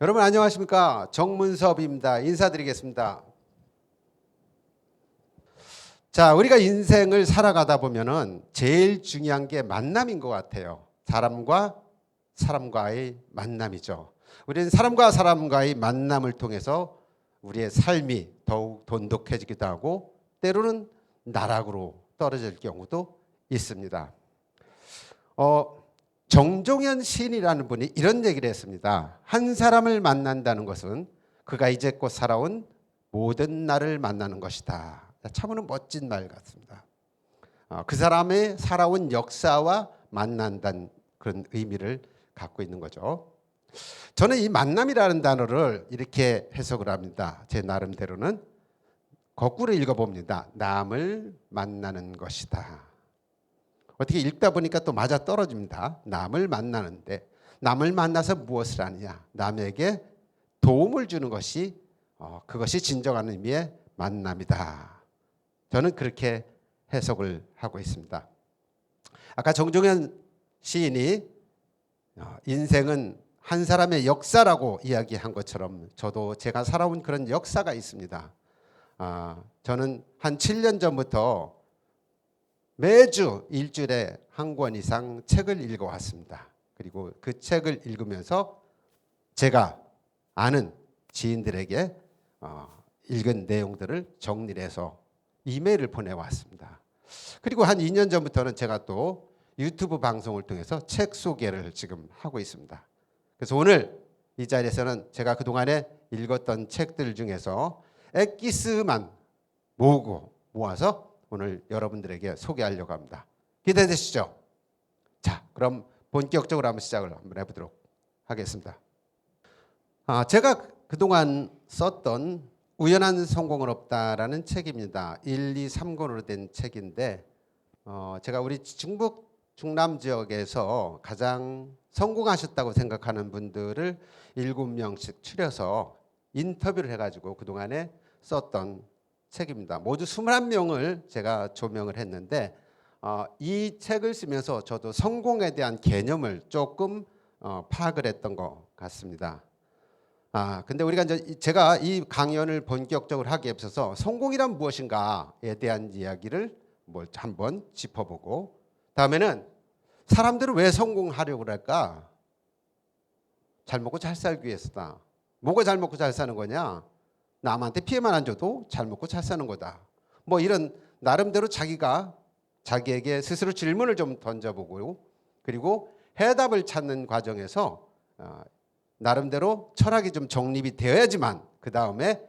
여러분 안녕하십니까? 정문섭입니다. 인사드리겠습니다. 자, 우리가 인생을 살아가다 보면은 제일 중요한 게 만남인 것 같아요. 사람과 사람과의 만남이죠. 우리는 사람과 사람과의 만남을 통해서 우리의 삶이 더욱 돈독해지기도 하고 때로는 나락으로 떨어질 경우도 있습니다. 정종현 시인이라는 분이 이런 얘기를 했습니다. 한 사람을 만난다는 것은 그가 이제껏 살아온 모든 날을 만나는 것이다. 참으로 멋진 말 같습니다. 그 사람의 살아온 역사와 만난다는 그런 의미를 갖고 있는 거죠. 저는 이 만남이라는 단어를 이렇게 해석을 합니다. 제 나름대로는 거꾸로 읽어봅니다. 남을 만나는 것이다. 어떻게 읽다 보니까 또 맞아 떨어집니다. 남을 만나는데 남을 만나서 무엇을 하느냐? 남에게 도움을 주는 것이 그것이 진정한 의미의 만남이다. 저는 그렇게 해석을 하고 있습니다. 아까 정종현 시인이 인생은 한 사람의 역사라고 이야기한 것처럼 저도 제가 살아온 그런 역사가 있습니다. 저는 한 7년 전부터 매주 일주일에 한 권 이상 책을 읽어왔습니다. 그리고 그 책을 읽으면서 제가 아는 지인들에게 읽은 내용들을 정리를 해서 이메일을 보내왔습니다. 그리고 한 2년 전부터는 제가 또 유튜브 방송을 통해서 책 소개를 지금 하고 있습니다. 그래서 오늘 이 자리에서는 제가 그동안에 읽었던 책들 중에서 엑기스만 모아서 오늘 여러분들에게 소개하려고 합니다. 기대되시죠? 자, 그럼 본격적으로 한번 시작을 한번 해보도록 하겠습니다. 제가 그동안 썼던 우연한 성공은 없다라는 책입니다. 1, 2, 3권으로 된 책인데 제가 우리 중북 중남 지역에서 가장 성공하셨다고 생각하는 분들을 7명씩 추려서 인터뷰를 해가지고 그동안에 썼던 책입니다. 모두 21명을 제가 조명을 했는데 이 책을 쓰면서 저도 성공에 대한 개념을 조금 파악을 했던 것 같습니다. 근데 우리가 이제 제가 이 강연을 본격적으로 하기에 앞서서 성공이란 무엇인가에 대한 이야기를 한번 짚어보고 다음에는 사람들은 왜 성공하려고 할까? 잘 먹고 잘 살기 위해서다. 뭐가 잘 먹고 잘 사는 거냐? 남한테 피해만 안 줘도 잘 먹고 잘 사는 거다. 이런 나름대로 자기에게 스스로 질문을 좀 던져보고 그리고 해답을 찾는 과정에서 나름대로 철학이 좀 정립이 되어야지만 그 다음에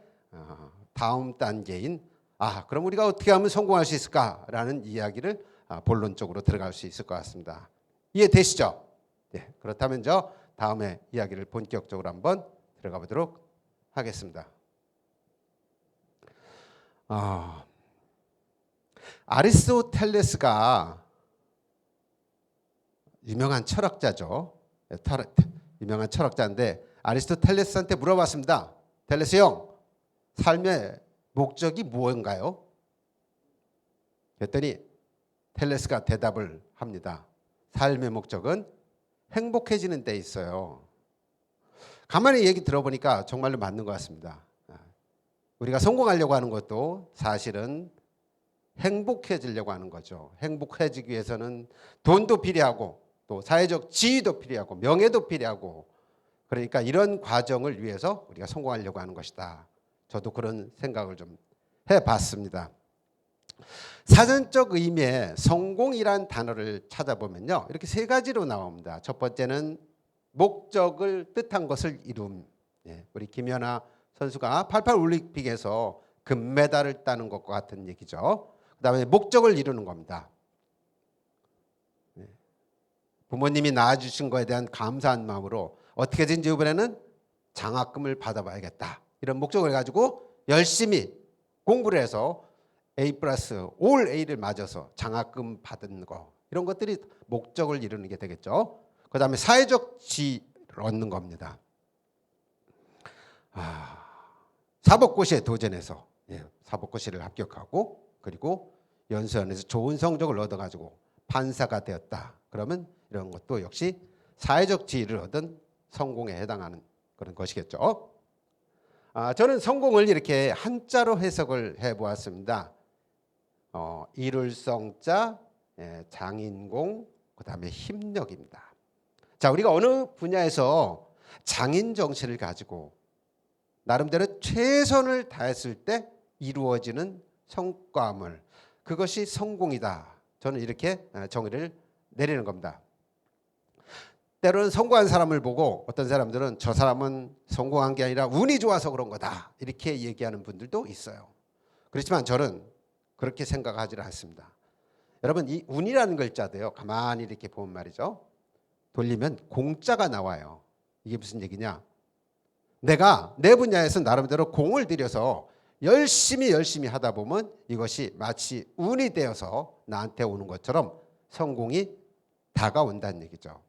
다음 단계인 그럼 우리가 어떻게 하면 성공할 수 있을까라는 이야기를 본론적으로 들어갈 수 있을 것 같습니다. 이해되시죠? 네, 그렇다면 저 다음에 이야기를 본격적으로 한번 들어가 보도록 하겠습니다. 아리스토텔레스가 유명한 철학자죠. 유명한 철학자인데 아리스토텔레스한테 물어봤습니다. 텔레스 형, 삶의 목적이 무엇인가요? 그랬더니 텔레스가 대답을 합니다. 삶의 목적은 행복해지는 데 있어요. 가만히 얘기 들어보니까 정말로 맞는 것 같습니다. 우리가 성공하려고 하는 것도 사실은 행복해지려고 하는 거죠. 행복해지기 위해서는 돈도 필요하고 또 사회적 지위도 필요하고 명예도 필요하고 그러니까 이런 과정을 위해서 우리가 성공하려고 하는 것이다. 저도 그런 생각을 좀 해봤습니다. 사전적 의미의 성공이란 단어를 찾아보면요. 이렇게 세 가지로 나옵니다. 첫 번째는 목적을 뜻한 것을 이룸. 우리 김연아 선수가 88 올림픽에서 금메달을 따는 것과 같은 얘기죠. 그 다음에 목적을 이루는 겁니다. 부모님이 낳아주신 것에 대한 감사한 마음으로 어떻게든지 이번에는 장학금을 받아봐야겠다. 이런 목적을 가지고 열심히 공부를 해서 A+, 올 A를 맞아서 장학금 받은 거. 이런 것들이 목적을 이루는 게 되겠죠. 그 다음에 사회적 지위를 얻는 겁니다. 사법고시에 도전해서 사법고시를 합격하고 그리고 연수원에서 좋은 성적을 얻어가지고 판사가 되었다. 그러면 이런 것도 역시 사회적 지위를 얻은 성공에 해당하는 그런 것이겠죠. 저는 성공을 이렇게 한자로 해석을 해보았습니다. 이룰성자, 장인공, 그다음에 힘력입니다. 자, 우리가 어느 분야에서 장인 정신을 가지고 나름대로 최선을 다했을 때 이루어지는 성과물, 그것이 성공이다. 저는 이렇게 정의를 내리는 겁니다. 때로는 성공한 사람을 보고 어떤 사람들은 저 사람은 성공한 게 아니라 운이 좋아서 그런 거다, 이렇게 얘기하는 분들도 있어요. 그렇지만 저는 그렇게 생각하지 않습니다. 여러분, 이 운이라는 글자도요, 가만히 이렇게 보면 말이죠, 돌리면 공자가 나와요. 이게 무슨 얘기냐? 내가 내 분야에서 나름대로 공을 들여서 열심히 하다 보면 이것이 마치 운이 되어서 나한테 오는 것처럼 성공이 다가온다는 얘기죠.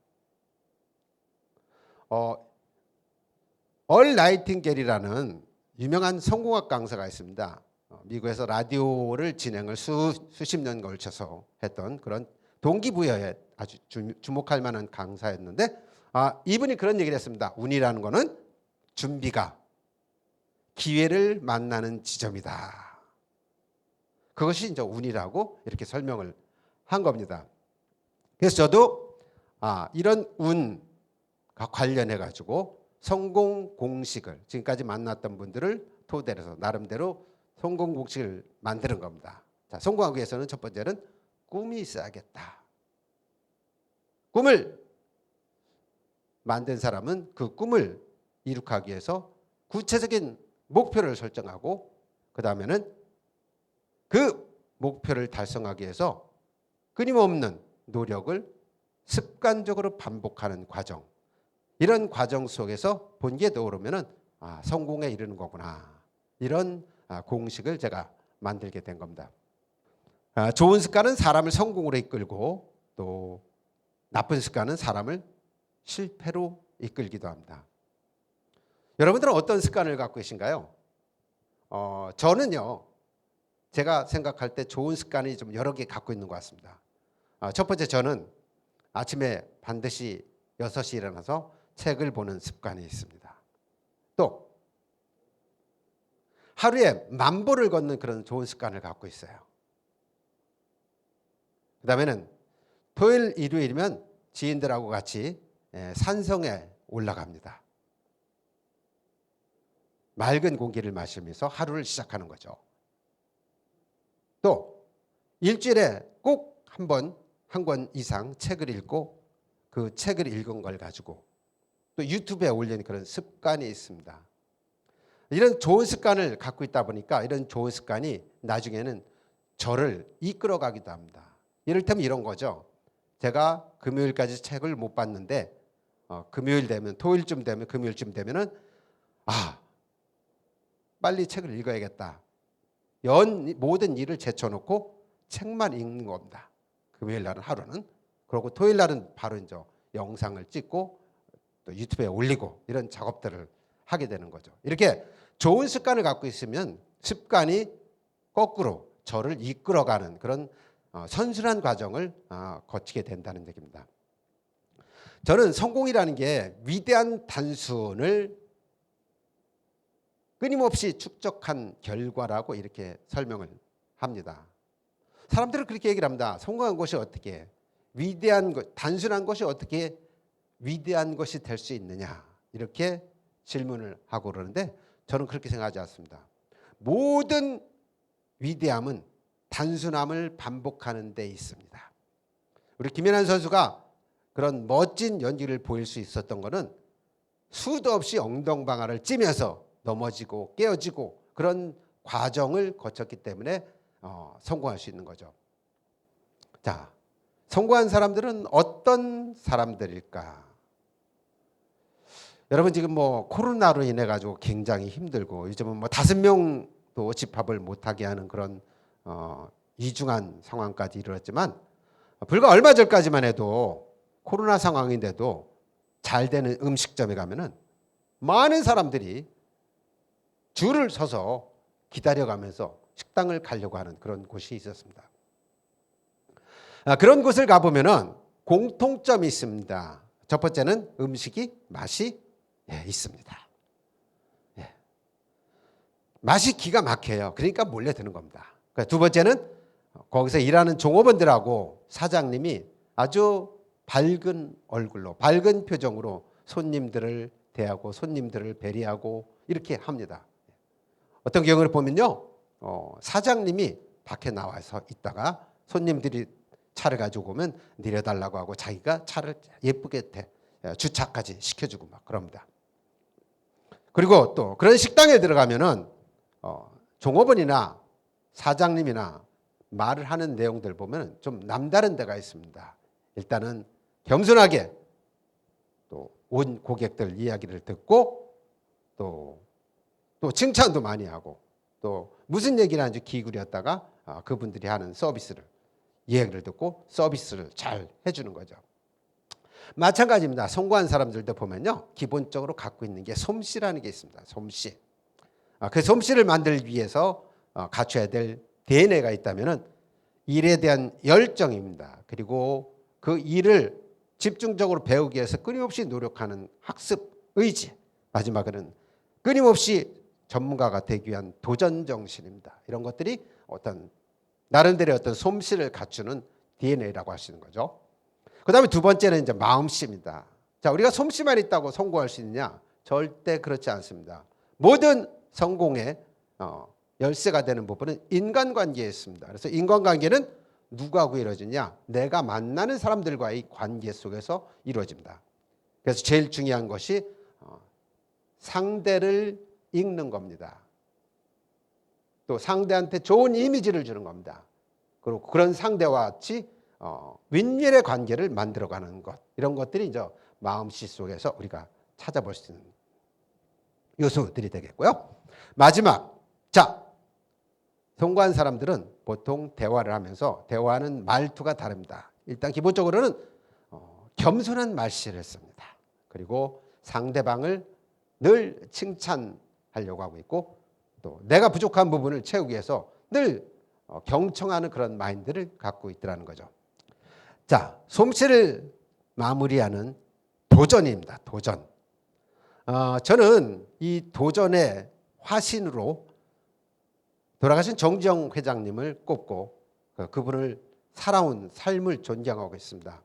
얼 나이팅게일이라는 유명한 성공학 강사가 있습니다. 미국에서 라디오를 진행을 수십 년 걸쳐서 했던 그런 동기부여에 아주 주목할 만한 강사였는데, 이분이 그런 얘기를 했습니다. 운이라는 거는 준비가 기회를 만나는 지점이다. 그것이 이제 운이라고 이렇게 설명을 한 겁니다. 그래서 저도 이런 운과 관련해 가지고 성공 공식을, 지금까지 만났던 분들을 토대로 해서 나름대로 성공 공식을 만드는 겁니다. 자, 성공하기 위해서는 첫 번째는 꿈이 있어야겠다. 꿈을 만든 사람은 그 꿈을 이룩하기 위해서 구체적인 목표를 설정하고, 그 다음에는 그 목표를 달성하기 위해서 끊임없는 노력을 습관적으로 반복하는 과정, 이런 과정 속에서 본기에 떠오르면 성공에 이르는 거구나, 이런 공식을 제가 만들게 된 겁니다. 좋은 습관은 사람을 성공으로 이끌고, 또 나쁜 습관은 사람을 실패로 이끌기도 합니다. 여러분들은 어떤 습관을 갖고 계신가요? 저는요, 제가 생각할 때 좋은 습관이 좀 여러 개 갖고 있는 것 같습니다. 첫 번째, 저는 아침에 반드시 6시에 일어나서 책을 보는 습관이 있습니다. 또 하루에 10,000보를 걷는 그런 좋은 습관을 갖고 있어요. 그 다음에는 토요일, 일요일이면 지인들하고 같이 산성에 올라갑니다. 맑은 공기를 마시면서 하루를 시작하는 거죠. 또 일주일에 꼭 한 권 이상 책을 읽고, 그 책을 읽은 걸 가지고 또 유튜브에 올리는 그런 습관이 있습니다. 이런 좋은 습관을 갖고 있다 보니까 이런 좋은 습관이 나중에는 저를 이끌어가기도 합니다. 이를테면 이런 거죠. 제가 금요일까지 책을 못 봤는데 금요일 되면, 토요일쯤 되면, 금요일쯤 되면은 빨리 책을 읽어야겠다. 모든 일을 제쳐놓고 책만 읽는 겁니다. 금요일 날은 하루는. 그리고 토요일 날은 바로 이제 영상을 찍고 또 유튜브에 올리고, 이런 작업들을 하게 되는 거죠. 이렇게 좋은 습관을 갖고 있으면 습관이 거꾸로 저를 이끌어가는 그런 선순환 과정을 거치게 된다는 얘기입니다. 저는 성공이라는 게 위대한 단순을 끊임없이 축적한 결과라고 이렇게 설명을 합니다. 사람들은 그렇게 얘기를 합니다. 성공한 것이 어떻게 위대한 것, 단순한 것이 어떻게 위대한 것이 될 수 있느냐, 이렇게 질문을 하고 그러는데, 저는 그렇게 생각하지 않습니다. 모든 위대함은 단순함을 반복하는 데 있습니다. 우리 김연한 선수가 그런 멋진 연기를 보일 수 있었던 것은 수도 없이 엉덩방아를 찌면서 넘어지고 깨어지고 그런 과정을 거쳤기 때문에 성공할 수 있는 거죠. 자, 성공한 사람들은 어떤 사람들일까? 여러분, 지금 코로나로 인해 가지고 굉장히 힘들고, 요즘은 5명도 집합을 못하게 하는 그런 이중한 상황까지 이르렀지만, 불과 얼마 전까지만 해도 코로나 상황인데도 잘 되는 음식점에 가면은 많은 사람들이 줄을 서서 기다려가면서 식당을 가려고 하는 그런 곳이 있었습니다. 그런 곳을 가보면은 공통점이 있습니다. 첫 번째는 음식이 맛이 있습니다. 맛이 기가 막혀요. 그러니까 몰래 드는 겁니다. 그러니까 두 번째는 거기서 일하는 종업원들하고 사장님이 아주 밝은 얼굴로, 밝은 표정으로 손님들을 대하고 손님들을 배려하고 이렇게 합니다. 어떤 경우를 보면요, 사장님이 밖에 나와서 있다가 손님들이 차를 가지고 오면 내려달라고 하고 자기가 차를 예쁘게 주차까지 시켜주고 막 그럽니다. 그리고 또 그런 식당에 들어가면은 종업원이나 사장님이나 말을 하는 내용들 보면 좀 남다른 데가 있습니다. 일단은 겸손하게 또 온 고객들 이야기를 듣고 또 칭찬도 많이 하고 또 무슨 얘기를 하는지 귀 기울였다가 그분들이 하는 서비스를 이야기를 듣고 서비스를 잘 해주는 거죠. 마찬가지입니다. 성공한 사람들도 보면요, 기본적으로 갖고 있는 게 솜씨라는 게 있습니다. 솜씨. 그 솜씨를 만들기 위해서 갖춰야 될 DNA가 있다면은 일에 대한 열정입니다. 그리고 그 일을 집중적으로 배우기 위해서 끊임없이 노력하는 학습 의지. 마지막에는 끊임없이 전문가가 되기 위한 도전 정신입니다. 이런 것들이 어떤 나름대로의 어떤 솜씨를 갖추는 DNA라고 하시는 거죠. 그다음에 두 번째는 이제 마음씨입니다. 자, 우리가 솜씨만 있다고 성공할 수 있느냐? 절대 그렇지 않습니다. 모든 성공의 열쇠가 되는 부분은 인간관계에 있습니다. 그래서 인간관계는 누구하고 이루어지냐? 내가 만나는 사람들과의 관계 속에서 이루어집니다. 그래서 제일 중요한 것이 상대를 읽는 겁니다. 또 상대한테 좋은 이미지를 주는 겁니다. 그리고 그런 상대와 같이 윈윈의 관계를 만들어가는 것, 이런 것들이 이제 마음씨 속에서 우리가 찾아볼 수 있는 요소들이 되겠고요. 마지막, 자, 성공한 사람들은 보통 대화를 하면서 대화하는 말투가 다릅니다. 일단 기본적으로는 겸손한 말씨를 씁니다. 그리고 상대방을 늘 칭찬하려고 하고 있고 또 내가 부족한 부분을 채우기 위해서 늘 경청하는 그런 마인드를 갖고 있더라는 거죠. 자, 솜씨를 마무리하는 도전입니다. 도전. 저는 이 도전의 화신으로 돌아가신 정지영 회장님을 꼽고 그분을 살아온 삶을 존경하고 있습니다.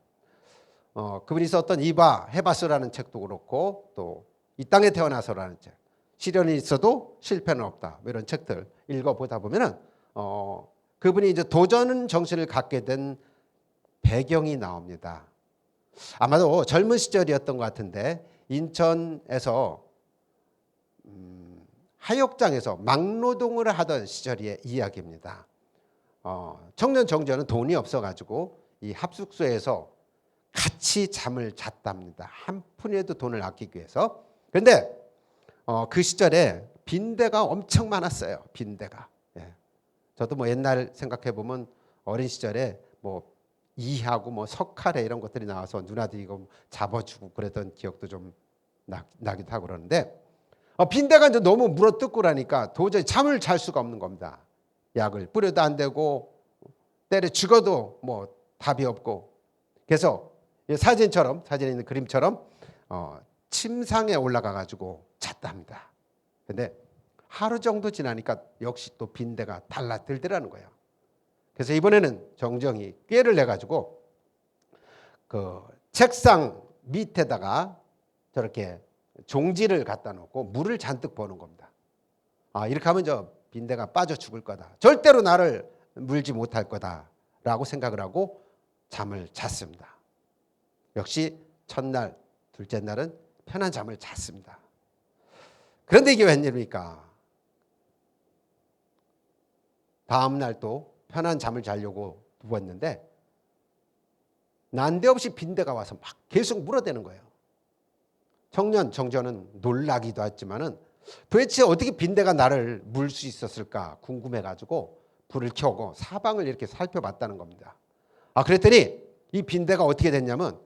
그분이 썼던 이봐 해봤어라는 책도 그렇고 또 이 땅에 태어나서라는 책, 시련이 있어도 실패는 없다, 이런 책들 읽어보다 보면은 그분이 이제 도전 정신을 갖게 된 배경이 나옵니다. 아마도 젊은 시절이었던 것 같은데 인천에서 하역장에서 막노동을 하던 시절의 이야기입니다. 청년 정조는 돈이 없어가지고 이 합숙소에서 같이 잠을 잤답니다. 한 푼이라도 돈을 아끼기 위해서. 그런데 그 시절에 빈대가 엄청 많았어요. 빈대가. 예. 저도 뭐 옛날 생각해 보면 어린 시절에 뭐 이하고 뭐 석칼에 이런 것들이 나와서 누나들이 이거 잡아주고 그랬던 기억도 좀 나기도 하고 그러는데 빈대가 이제 너무 물어뜯고 그러니까 도저히 잠을 잘 수가 없는 겁니다. 약을 뿌려도 안 되고 때려 죽어도 뭐 답이 없고. 그래서 사진에 있는 그림처럼 침상에 올라가 가지고 잤답니다. 근데 하루 정도 지나니까 역시 또 빈대가 달라들더라는 거예요. 그래서 이번에는 정정이 꾀를 내 가지고 그 책상 밑에다가 저렇게 종지를 갖다 놓고 물을 잔뜩 부어놓은 겁니다. 이렇게 하면 저 빈대가 빠져 죽을 거다. 절대로 나를 물지 못할 거다라고 생각을 하고 잠을 잤습니다. 역시 첫날, 둘째 날은 편한 잠을 잤습니다. 그런데 이게 웬일입니까? 다음 날 또 편한 잠을 자려고 누웠는데 난데없이 빈대가 와서 막 계속 물어대는 거예요. 청년 정조는 놀라기도 했지만은 도대체 어떻게 빈대가 나를 물 수 있었을까 궁금해가지고 불을 켜고 사방을 이렇게 살펴봤다는 겁니다. 그랬더니 이 빈대가 어떻게 됐냐면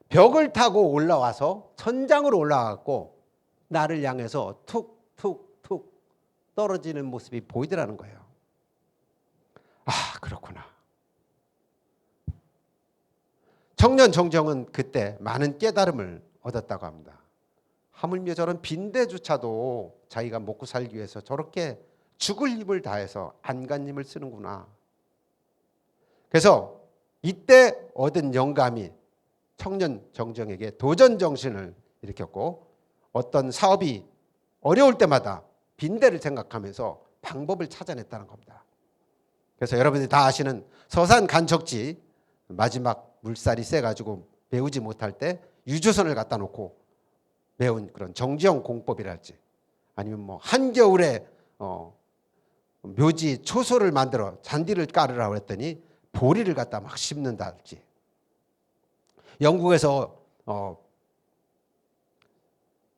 벽을 타고 올라와서 천장으로 올라가고 나를 향해서 툭툭툭 떨어지는 모습이 보이더라는 거예요. 그렇구나. 청년 정정은 그때 많은 깨달음을 얻었다고 합니다. 하물며 저런 빈대조차도 자기가 먹고 살기 위해서 저렇게 죽을 힘을 다해서 안간힘을 쓰는구나. 그래서 이때 얻은 영감이 청년 정정에게 도전 정신을 일으켰고, 어떤 사업이 어려울 때마다 빈대를 생각하면서 방법을 찾아냈다는 겁니다. 그래서 여러분들이 다 아시는 서산 간척지, 마지막 물살이 세가지고 메우지 못할 때 유조선을 갖다 놓고 메운 그런 정지형 공법이랄지, 아니면 뭐 한겨울에 묘지 초소를 만들어 잔디를 깔으라고 했더니 보리를 갖다 막 심는다 할지, 영국에서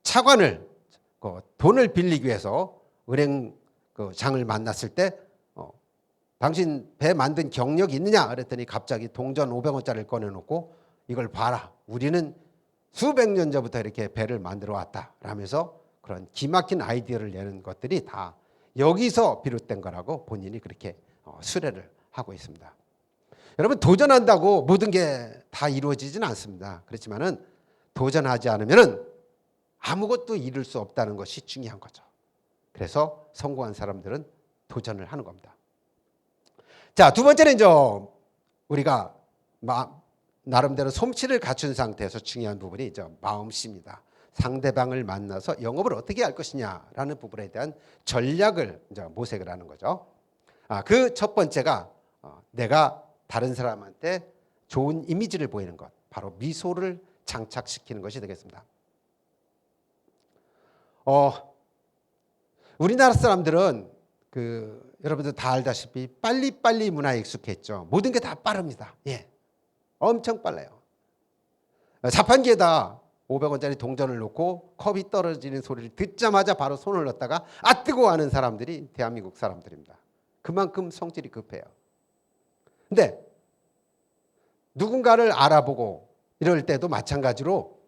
차관을 돈을 빌리기 위해서 은행 장을 만났을 때 당신 배 만든 경력이 있느냐 그랬더니 갑자기 동전 500원짜리를 꺼내놓고 이걸 봐라, 우리는 수백 년 전부터 이렇게 배를 만들어 왔다 라면서 그런 기막힌 아이디어를 내는 것들이 다 여기서 비롯된 거라고 본인이 그렇게 수레를 하고 있습니다. 여러분, 도전한다고 모든 게 다 이루어지지는 않습니다. 그렇지만은 도전하지 않으면은 아무것도 이룰 수 없다는 것이 중요한 거죠. 그래서 성공한 사람들은 도전을 하는 겁니다. 자, 두 번째는 이제 우리가 나름대로 솜씨를 갖춘 상태에서 중요한 부분이 이제 마음씨입니다. 상대방을 만나서 영업을 어떻게 할 것이냐라는 부분에 대한 전략을 이제 모색을 하는 거죠. 그 첫 번째가 내가 다른 사람한테 좋은 이미지를 보이는 것, 바로 미소를 장착시키는 것이 되겠습니다. 우리나라 사람들은 여러분들 다 알다시피 빨리빨리 문화에 익숙했죠. 모든 게 다 빠릅니다. 예, 엄청 빨라요. 자판기에다 500원짜리 동전을 놓고 컵이 떨어지는 소리를 듣자마자 바로 손을 넣었다가 아 뜨거워 하는 사람들이 대한민국 사람들입니다. 그만큼 성질이 급해요. 근데 누군가를 알아보고 이럴 때도 마찬가지로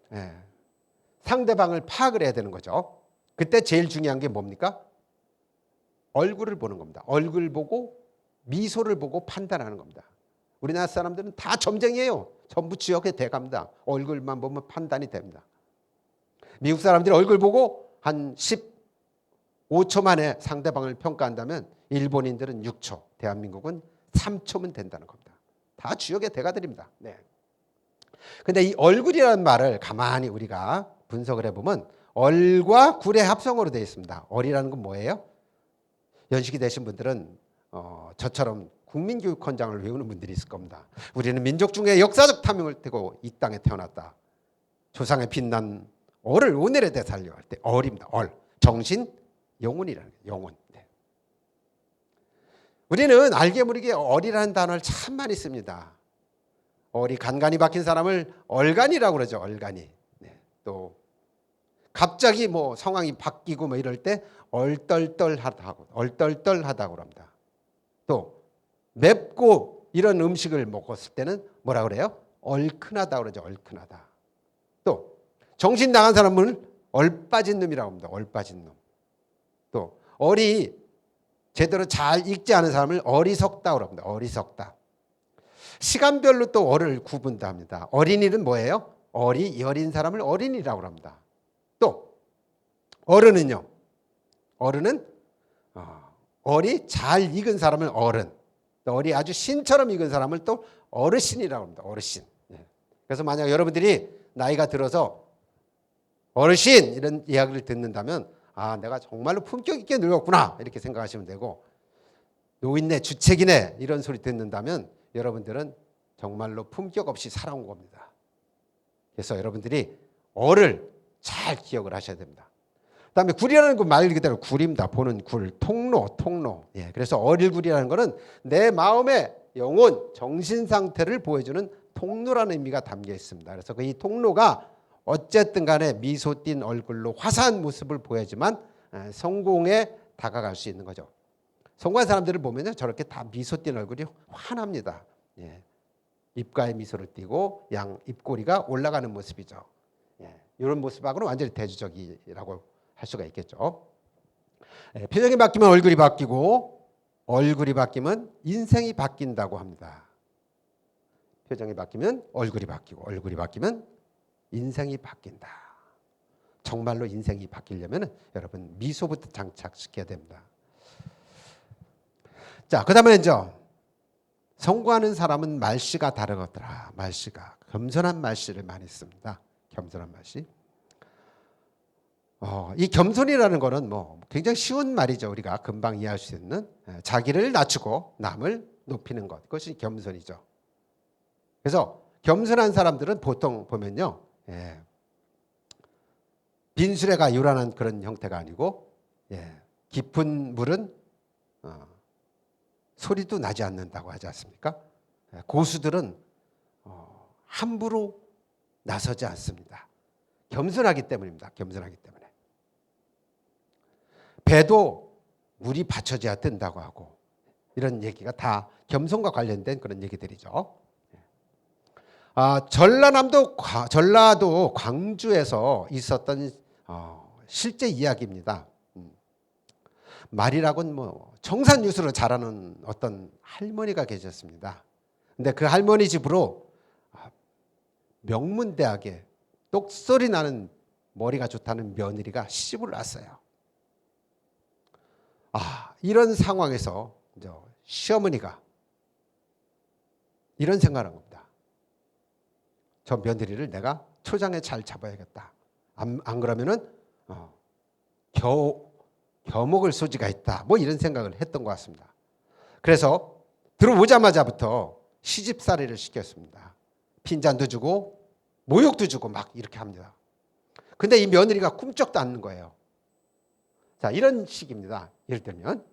상대방을 파악을 해야 되는 거죠. 그때 제일 중요한 게 뭡니까? 얼굴을 보는 겁니다. 얼굴 보고 미소를 보고 판단하는 겁니다. 우리나라 사람들은 다 점쟁이에요. 전부 지역에 대갑니다. 얼굴만 보면 판단이 됩니다. 미국 사람들이 얼굴 보고 한 15초 만에 상대방을 평가한다면 일본인들은 6초, 대한민국은 3초면 된다는 겁니다. 다 주역의 대가들입니다. 네. 근데 이 얼굴이라는 말을 가만히 우리가 분석을 해보면 얼과 굴의 합성어로 되어 있습니다. 얼이라는 건 뭐예요? 연식이 되신 분들은 저처럼 국민교육헌장을 외우는 분들이 있을 겁니다. 우리는 민족 중에 역사적 탐욕을 띠고 이 땅에 태어났다. 조상의 빛난 얼을 오늘에 되살려 할 때 얼입니다. 얼. 정신, 영혼이라는 거예요. 영혼. 네. 우리는 알게 모르게 얼이라는 단어를 참 많이 씁니다. 얼이 간간이 박힌 사람을 얼간이라고 그러죠. 얼간이. 네. 또 갑자기 뭐 상황이 바뀌고 뭐 이럴 때 얼떨떨하다고 합니다. 또 맵고 이런 음식을 먹었을 때는 뭐라 그래요? 얼큰하다 그러죠. 얼큰하다. 또 정신 나간 사람은 얼빠진 놈이라고 합니다. 얼빠진 놈. 또 얼이 제대로 잘 익지 않은 사람을 어리석다고 합니다. 어리석다. 시간별로 또 얼을 구분도 합니다. 어린이는 뭐예요? 얼이 여린 사람을 어린이라고 합니다. 또 어른은요. 어른은 얼이 잘 익은 사람을 어른, 또 얼이 아주 신처럼 익은 사람을 또 어르신이라고 합니다. 어르신. 그래서 만약 여러분들이 나이가 들어서 어르신 이런 이야기를 듣는다면 내가 정말로 품격 있게 늙었구나 이렇게 생각하시면 되고, 노인네 주책이네 이런 소리 듣는다면 여러분들은 정말로 품격 없이 살아온 겁니다. 그래서 여러분들이 얼을 잘 기억을 하셔야 됩니다. 그다음에 굴이라는 건 말 그대로 굴입니다. 보는 굴, 통로. 예, 그래서 어릴굴이라는 거는 내 마음의 영혼, 정신 상태를 보여주는 통로라는 의미가 담겨 있습니다. 그래서 이 통로가 어쨌든 간에 미소 띤 얼굴로 화사한 모습을 보여야지만 성공에 다가갈 수 있는 거죠. 성공한 사람들을 보면 저렇게 다 미소 띤 얼굴이 환합니다. 예, 입가에 미소를 띠고 양 입꼬리가 올라가는 모습이죠. 예, 이런 모습하고는 완전히 대조적이라고 할 수가 있겠죠. 표정이 바뀌면 얼굴이 바뀌고, 얼굴이 바뀌면 인생이 바뀐다고 합니다. 표정이 바뀌면 얼굴이 바뀌고, 얼굴이 바뀌면 인생이 바뀐다. 정말로 인생이 바뀌려면 여러분 미소부터 장착시켜야 됩니다. 자, 그다음에 이제 성공하는 사람은 말씨가 다르더라. 말씨가 겸손한 말씨를 많이 씁니다. 겸손한 말씨. 이 겸손이라는 거는 뭐 굉장히 쉬운 말이죠. 우리가 금방 이해할 수 있는 자기를 낮추고 남을 높이는 것. 그것이 겸손이죠. 그래서 겸손한 사람들은 보통 보면요, 빈수레가 요란한 그런 형태가 아니고, 깊은 물은 소리도 나지 않는다고 하지 않습니까? 고수들은 함부로 나서지 않습니다. 겸손하기 때문입니다. 겸손하기 때문에. 배도 물이 받쳐져야 된다고 하고, 이런 얘기가 다 겸손과 관련된 그런 얘기들이죠. 전라도 광주에서 있었던 실제 이야기입니다. 말이라고는 뭐 청산유수로 자라는 어떤 할머니가 계셨습니다. 근데 그 할머니 집으로 명문대학에 똑소리 나는 머리가 좋다는 며느리가 시집을 왔어요. 이런 상황에서 이제 시어머니가 이런 생각을 한 겁니다. 저 며느리를 내가 초장에 잘 잡아야겠다. 안 그러면은 겨먹을 소지가 있다. 뭐 이런 생각을 했던 것 같습니다. 그래서 들어오자마자부터 시집살이를 시켰습니다. 핀잔도 주고 모욕도 주고 막 이렇게 합니다. 근데 이 며느리가 꿈쩍도 않는 거예요. 자, 이런 식입니다. 예를 들면,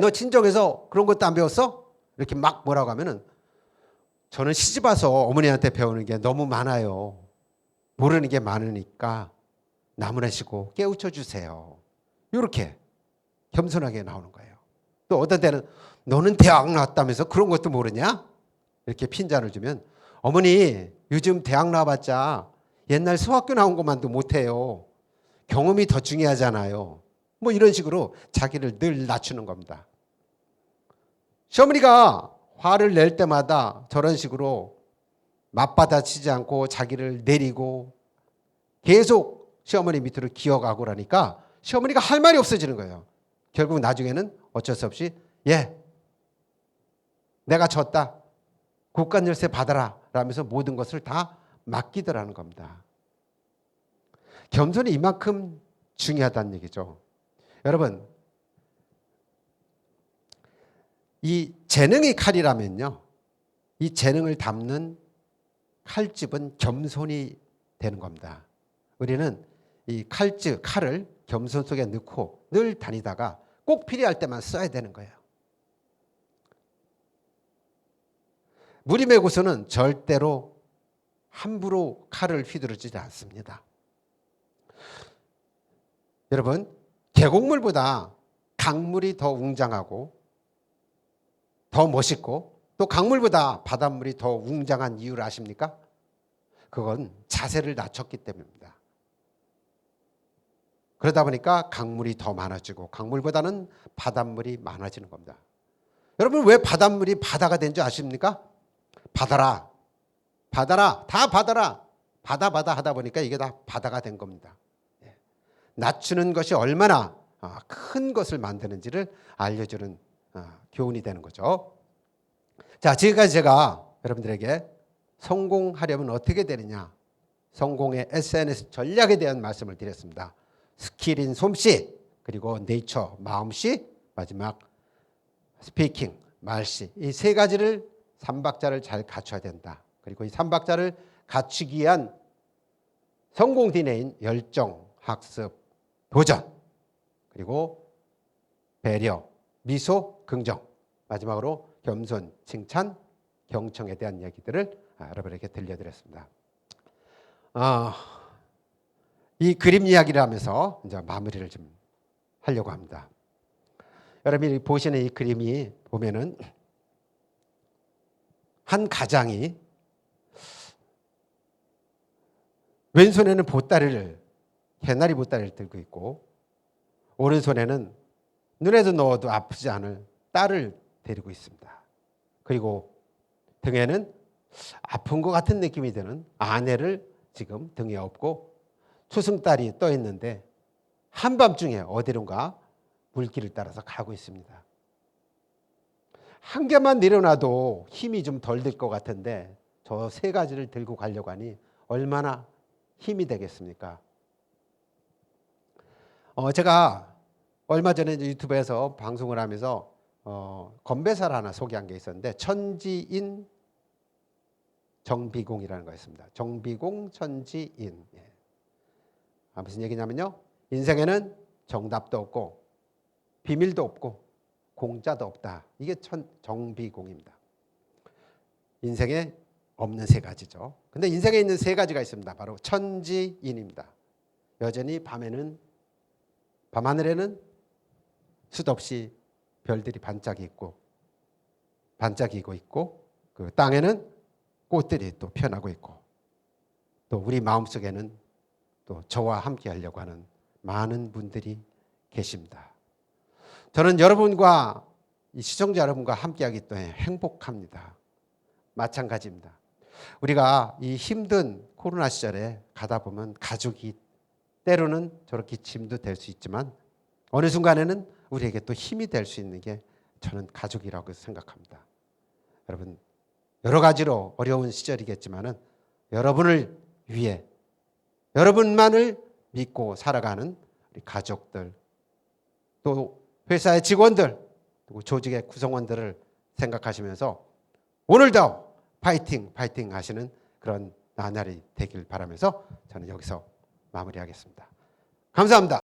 너 친정에서 그런 것도 안 배웠어? 이렇게 막 뭐라고 하면은, 저는 시집 와서 어머니한테 배우는 게 너무 많아요. 모르는 게 많으니까 나무라시고 깨우쳐 주세요. 이렇게 겸손하게 나오는 거예요. 또 어떤 때는 너는 대학 나왔다면서 그런 것도 모르냐? 이렇게 핀잔을 주면, 어머니 요즘 대학 나와봤자 옛날 수학교 나온 것만도 못해요. 경험이 더 중요하잖아요. 뭐 이런 식으로 자기를 늘 낮추는 겁니다. 시어머니가 화를 낼 때마다 저런 식으로 맞받아치지 않고 자기를 내리고 계속 시어머니 밑으로 기어가고 그러니까 시어머니가 할 말이 없어지는 거예요. 결국 나중에는 어쩔 수 없이 내가 졌다. 국간 열쇠 받아라 라면서 모든 것을 다 맡기더라는 겁니다. 겸손이 이만큼 중요하다는 얘기죠. 여러분, 이 재능이 칼이라면요, 이 재능을 담는 칼집은 겸손이 되는 겁니다. 우리는 이 칼을 겸손 속에 넣고 늘 다니다가 꼭 필요할 때만 써야 되는 거예요. 무림의 절대로 함부로 칼을 휘두르지 않습니다. 여러분, 계곡물보다 강물이 더 웅장하고 더 멋있고 또 강물보다 바닷물이 더 웅장한 이유를 아십니까? 그건 자세를 낮췄기 때문입니다. 그러다 보니까 강물이 더 많아지고 강물보다는 바닷물이 많아지는 겁니다. 여러분, 왜 바닷물이 바다가 된 줄 아십니까? 받아라, 다 받아라, 받아 하다 보니까 이게 다 바다가 된 겁니다. 낮추는 것이 얼마나 큰 것을 만드는지를 알려주는 교훈이 되는 거죠. 자, 지금까지 제가 여러분들에게 성공하려면 어떻게 되느냐, 성공의 SNS 전략에 대한 말씀을 드렸습니다. 스킬인 솜씨, 그리고 네이처 마음씨, 마지막 스피킹 말씨, 이 세 가지를 삼박자를 잘 갖춰야 된다. 그리고 이 삼박자를 갖추기 위한 성공 DNA인 열정, 학습, 도전, 그리고 배려, 미소, 긍정, 마지막으로 겸손, 칭찬, 경청에 대한 얘기들을 여러분에게 들려드렸습니다. 이 그림 이야기를 하면서 이제 마무리를 좀 하려고 합니다. 여러분이 보시는 이 그림이 보면은 한 가장이 왼손에는 개나리 보따리를 들고 있고 오른손에는 눈에도 넣어도 아프지 않을 딸을 데리고 있습니다. 그리고 등에는 아픈 것 같은 느낌이 드는 아내를 지금 등에 업고 초승달이 떠 있는데 한밤중에 어디론가 물길을 따라서 가고 있습니다. 한 개만 내려놔도 힘이 좀 덜 들 것 같은데 저 세 가지를 들고 가려고 하니 얼마나 힘이 되겠습니까? 제가 얼마 전에 유튜브에서 방송을 하면서 건배사를 하나 소개한 게 있었는데 천지인 정비공이라는 거였습니다. 정비공 천지인. 무슨 얘기냐면요. 인생에는 정답도 없고 비밀도 없고 공짜도 없다. 이게 정비공입니다. 인생에 없는 세 가지죠. 근데 인생에 있는 세 가지가 있습니다. 바로 천지인입니다. 여전히 밤하늘에는 수도 없이 별들이 반짝이고 그 땅에는 꽃들이 또 피어나고 있고 또 우리 마음속에는 또 저와 함께 하려고 하는 많은 분들이 계십니다. 저는 여러분과 이 시청자 여러분과 함께하기 때문에 행복합니다. 마찬가지입니다. 우리가 이 힘든 코로나 시절에 가다 보면 가족이 때로는 저렇게 짐도 될 수 있지만 어느 순간에는 우리에게 또 힘이 될 수 있는 게 저는 가족이라고 생각합니다. 여러분 여러 가지로 어려운 시절이겠지만은 여러분을 위해 여러분만을 믿고 살아가는 우리 가족들 또 회사의 직원들 그리고 조직의 구성원들을 생각하시면서 오늘도 파이팅 하시는 그런 나날이 되길 바라면서 저는 여기서 마무리하겠습니다. 감사합니다.